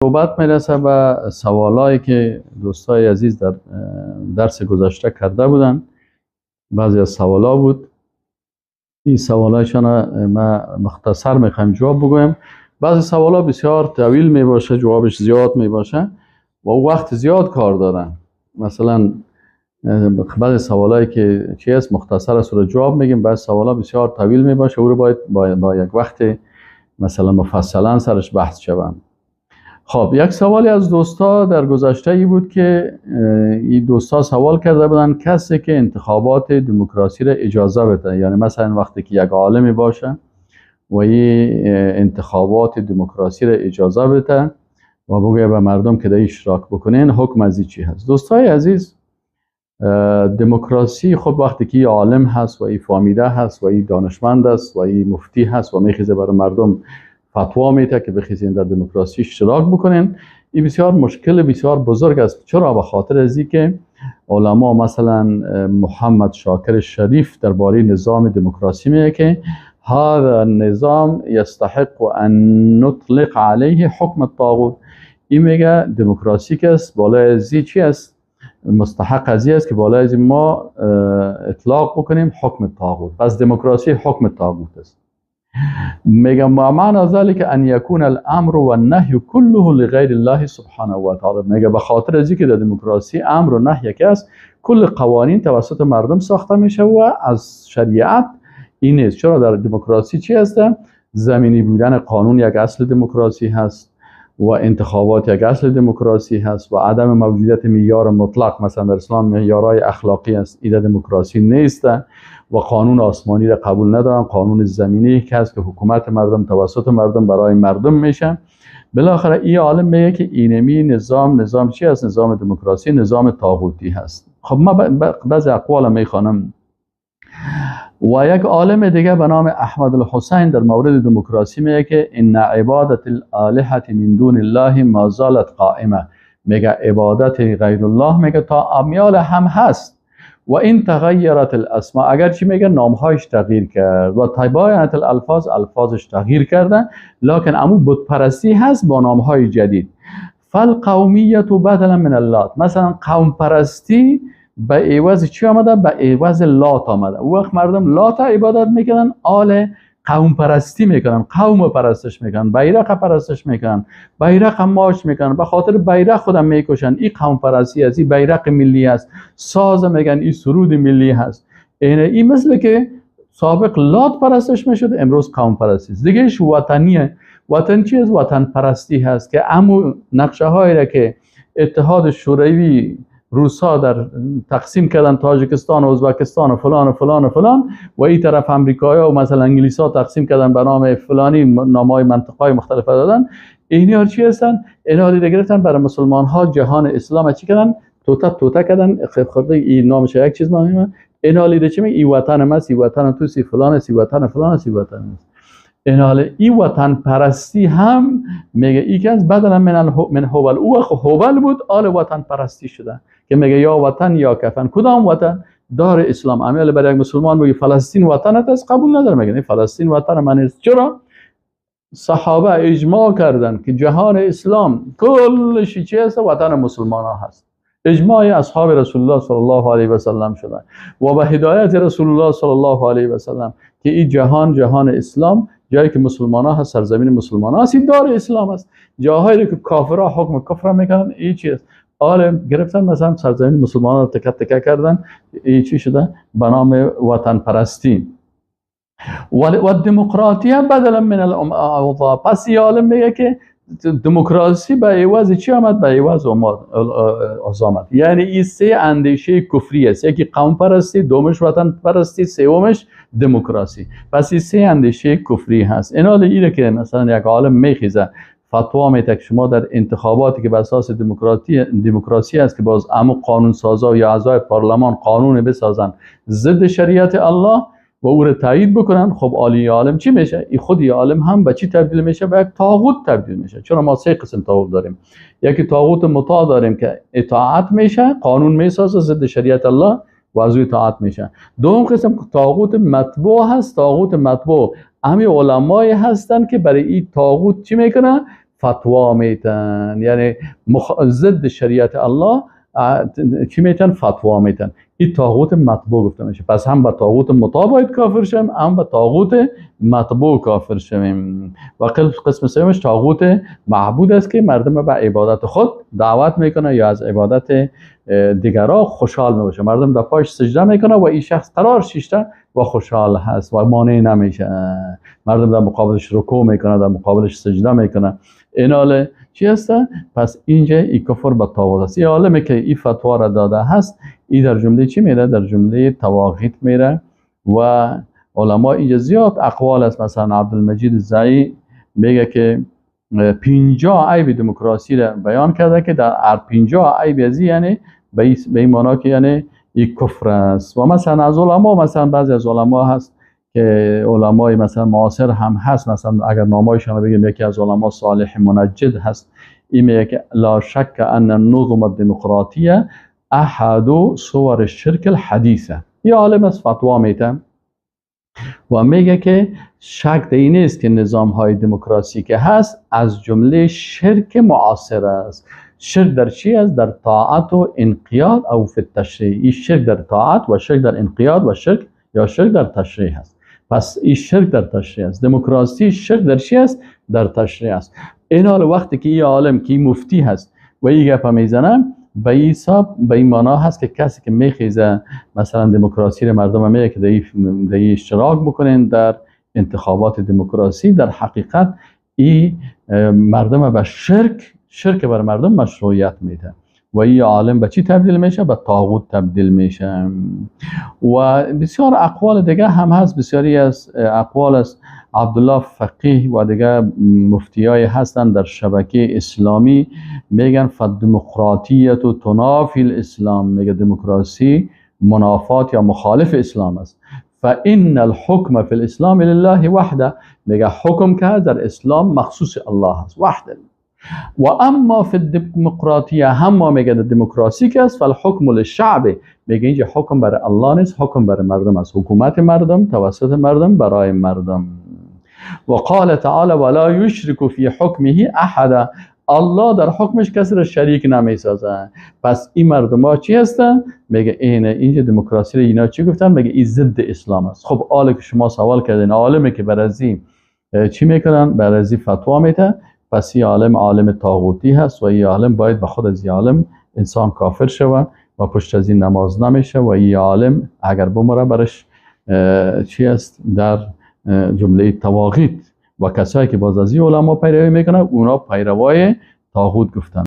صحبت میرسه به سوالایی که دوستای عزیز در درس گذشته کرده بودن. بعضی از سوالا بود، این سوالایشان ما مختصر میخوایم جواب بگویم. بعضی سوالا بسیار طویل میباشه، جوابش زیاد میباشه و وقت زیاد کار دارن. مثلا بعضی سوالایی که چی است مختصر است رو جواب میگیم، بعضی سوالا بسیار طویل میباشه و رو باید با یک وقت مثلا مفصلا سرش بحث شوم. خب یک سوالی از دوستا در گذشته ای بود که این دوستا سوال کرده بودن کسی که انتخابات دموکراسی را اجازه بده، یعنی مثلا وقتی که یک عالمی باشه و این انتخابات دموکراسی را اجازه بده و بگه به مردم که در اشتراک بکنین، حکم از این چی هست؟ دوستای عزیز، دموکراسی خب وقتی که عالم هست و این فامیده هست و این دانشمند است و این مفتی هست و میخیزه برای مردم فتوا میده که بخیزین در دموکراسی اشتراک بکنین، این بسیار مشکل بسیار بزرگ است. چرا؟ به خاطر از اینکه علما مثلا محمد شاکر شریف درباره نظام دموکراسی میگه که هذا النظام یستحق ان نطلق علیه حکم الطاغوت. این میگه دموکراسی که است بالای از چی است؟ مستحق از است که بالای از ما اطلاق بکنیم حکم طاغوت. پس دموکراسی حکم طاغوت است. میگه ما معنی ذلك ان یکون الامر و النهی كله لغیر الله سبحانه و تعالی. میگه به خاطر از اینکه در دموکراسی امر و نهی یکی است، کل قوانین توسط مردم ساخته میشه و از شریعت این است. چرا؟ در دموکراسی چی هست؟ زمینی بودن قانون یک اصل دموکراسی هست و انتخابات یک اصل دموکراسی هست و عدم موجودیت معیار مطلق، مثلا در اسلام معیارهای اخلاقی است، این دموکراسی نیست و قانون آسمانی را قبول ندارن. قانون زمینی که هست که حکومت مردم توسط مردم برای مردم میشه. بالاخره این عالم میگه که اینمی نظام چی است؟ نظام دموکراسی نظام طاغوتی هست. خب ما بعضی اقوال میخوانم و یک عالم دیگه به نام احمد الحسین در مورد دموکراسی میگه که ان عبادت الالهه من دون الله ما زالت قائمه. میگه عبادت غیر الله میگه تا امیال هم هست و این تغیرت الاسماء، اگرچه میگه نامهایش تغییر کرد و تباینت الالفاظ، الفاظش تغییر کرده، لکن امو بت پرستی هست با نامهای جدید. فالقومیت بدلا من اللات، مثلا قوم پرستی به عوض چی آمده؟ به عوض لات آمده. او وقت مردم لات عبادت میکنن، آل قوم پرستی میکنن، قوم پرستش میکنن، بیرق پرستش میکنن، بیرق ماچ میکنن، به خاطر بیرق خودم میکشن. این قوم پرستی است، این بیرق ملی است. ساز میگن این سرود ملی هست. این مثل که سابق لات پرستش میشد، امروز قوم پرستی است. دیگهش وطنیه. وطن چی است؟ وطن پرستی هست که امو نقشه هایی را که اتحاد شوروی روسا در تقسیم کردن تاجیکستان و ازبکستان و فلان و فلان و فلان و این طرف امریکایی و مثلا انگلیسا تقسیم کردن به نام فلانی، نامای منطقه‌های مختلف دادن. اینا چی هستن؟ اینا رو گرفتن برای مسلمان ها جهان اسلام چی کردن؟ توتا کردن. خود این نامش یک چیز مهمه. اینا لیده چی میگه؟ ای وطن ما، سی وطن تو، سی فلان، سی وطن فلان، سی وطن است. این وطن پرستی هم میگه ای که از بدلا من هوبل، او هوبل بود آل وطن پرستی شده که میگه یا وطن یا کفن. کدام وطن؟ دار اسلام. عمل برای یک مسلمان بگی فلسطین وطنت است، قبول نداره. میگه فلسطین وطن من است. چرا؟ صحابه اجماع کردن که جهان اسلام کلش چی است؟ وطن مسلمان ها هست. اجماع اصحاب رسول الله صلی الله علیه و سلم شده و به هدایت رسول الله صلی الله علیه و سلم که این جهان اسلام، جایی که مسلمان ها هست، سرزمین مسلمان ها هست، این دار اسلام است. جاهایی که کافرها حکم کفر میکنن، این چی است؟ گرفتن مثلا سرزمین مسلمان ها رو تکه تکه کردن، این چی شده؟ به نام وطن پرستی. و دموکراسی هم بدلا من الاوضاع. پس این عالم میگه که دموکراسی به عوض چی آمد؟ به عوض آمد. یعنی این سه اندیشه کفری است. یکی قوم پرستی، دومش وطن پرستی، سومش دموکراسی. پس این سه اندیشه کفری هست. این حال اینه که مثلا یک عالم میخیزه فتوا میده که شما در انتخاباتی که به اساس دموکراسی است که باز امو قانون سازا یا اعضای پارلمان قانون بسازن ضد شریعت الله و او رو تایید بکنن، خب عالی عالم چی میشه؟ این خودی عالم هم به چی تبدیل میشه؟ به یک طاغوت تبدیل میشه. چرا ما سه قسم طاغوت داریم؟ یکی طاغوت مطاع داریم که اطاعت میشه، قانون میسازه ضد شریعت الله و از او اطاعت میشه. دوم قسم طاغوت متبوع هست. طاغوت متبوع همین علمای هستن که برای این طاغوت چی میکنن؟ فتوا میتن، یعنی ضد شریعت الله چی میتن؟ فتوا میتن. این طاغوت مطبوع گفته میشه. پس هم به طاغوت مطاع باید کافر شویم، هم به طاغوت مطبوع کافر شویم. و قسم سومش طاغوت معبود است که مردم به عبادت خود دعوت میکنه یا از عبادت دیگرها خوشحال میشه. مردم در پاش سجده میکنه و این شخص قرار شیشته و خوشحال هست و مانع نمیشه. مردم در مقابلش رکوع میکنه، در مقابلش سجده میکنه. این حال چی هست؟ پس اینجا این کفر به طاغوت است. این عالمی که این فتوا را داده هست، این در جمله چی میره؟ در جمله طواغیت میره. و علما اینجا زیاد اقوال است. مثلا عبدالمجید زئی میگه که 50 عیب دموکراسی را بیان کرده که در 50 عیب ازی یعنی به این معنا که یعنی این کفر است. و مثلا از علما، مثلا بعضی از علما هست که علمای مثلا معاصر هم هست، مثلا اگر نامایشان بگیم یکی از علما صالح منجد هست، این میگه که لا شک ان النظم الدموکراتیه احد صور الشرک الحدیثه. یه عالم از فتوا میده و میگه که شک در این نیست که نظام های دموکراسی که هست از جمله شرک معاصر است. شرک در چی است؟ در طاعت و انقیاد او فی التشریع. این شرک در طاعت و شرک در انقیاد و شرک یا شرک در تشریع هست. پس این شرک در تشریع است. دموکراسی شرک در چی است؟ در تشریع است. این حال وقتی که این عالم که مفتی هست و این گپ میزنه، به این حساب به این معنا هست که کسی که میخیزه مثلا دموکراسی رو مردم میگه که در اشتراک بکنین در انتخابات دموکراسی، در حقیقت این مردم به شرک بر مردم مشروعیت میده. و این عالم به چی تبدیل میشه؟ به طاغوت تبدیل میشه. و بسیار اقوال دیگه هم هست. بسیاری از اقوال است. عبدالله فقیه و دیگه مفتیای هستن در شبکه اسلامی میگن فالدموکراتیت و تنافی الاسلام. میگه دموکراسی منافات یا مخالف اسلام است. فان الحکم فی الاسلام لله وحده. میگه حکم که در اسلام مخصوص الله است وحده. و اما فی الدموکراتیه، هم میگه دموکراسی که است فالحکم للشعب. میگه اینجا حکم برای الله نیست، حکم برای مردم است. حکومت مردم توسط مردم برای مردم. و قال تعالی ولا یشرک فی حکمه احد. الله در حکمش کسی را شریک نمیسازه. پس این مردم ها چی هستن؟ میگه اینجا دموکراسی رو اینا چی گفتن؟ میگه این ضد اسلام است. خب حالا که شما سوال کردین عالمی که برازی چی میکنن؟ برازی فتوا میده، پس این عالم طاغوتی هست و این عالم باید به خود از این عالم انسان کافر شود و پشت از این نماز نمیشه. و این عالم اگر بمره برش چی است؟ در جمله طواغیت. و کسایی که باز از این علما پیروی میکنن اونا پیروای طاغوت گفتن.